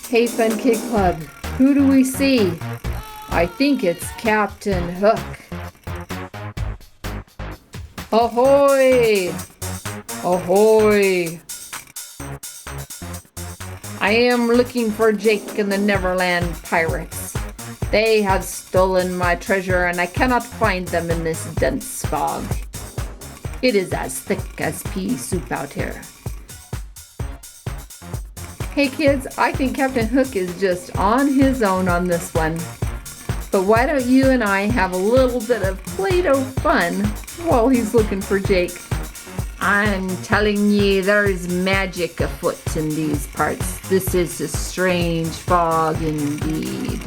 Hey Funkidclub, who do we see? I think it's Captain Hook. Ahoy! Ahoy! I am looking for Jake and the Neverland Pirates. They have stolen my treasure and I cannot find them in this dense fog. It is as thick as pea soup out here. Hey kids, I think Captain Hook is just on his own on this one. But why don't you and I have a little bit of Play-Doh fun while he's looking for Jake? I'm telling ye, there's magic afoot in these parts. This is a strange fog indeed.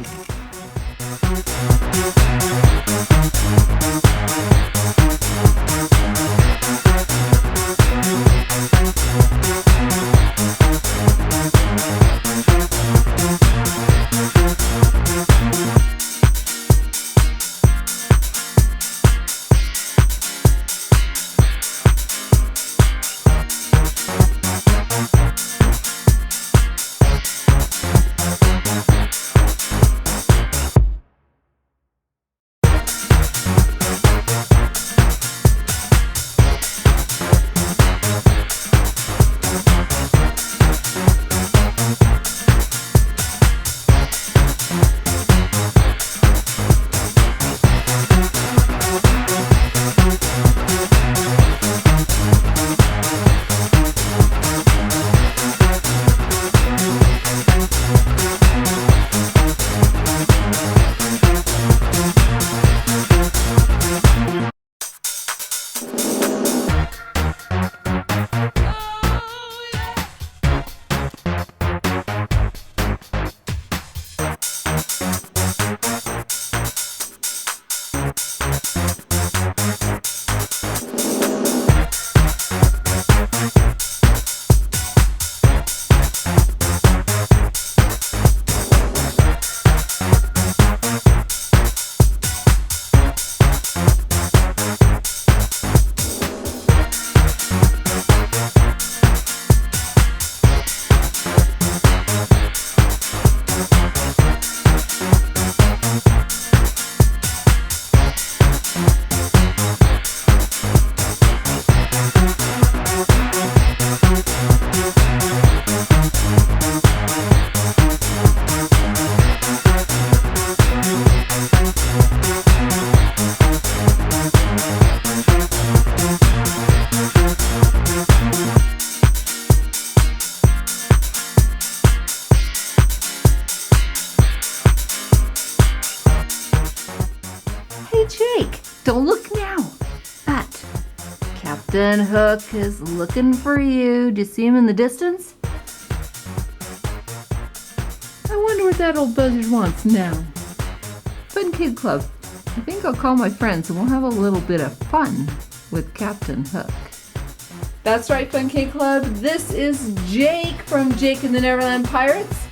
Jake, don't look now. But Captain Hook is looking for you. Do you see him in the distance? I wonder what that old buzzard wants now. Funkidclub, I think I'll call my friends and we'll have a little bit of fun with Captain Hook. That's right, Funkidclub. This is Jake from Jake and the Neverland Pirates.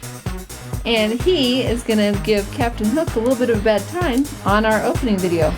And he is going to give Captain Hook a little bit of a bad time on our opening video.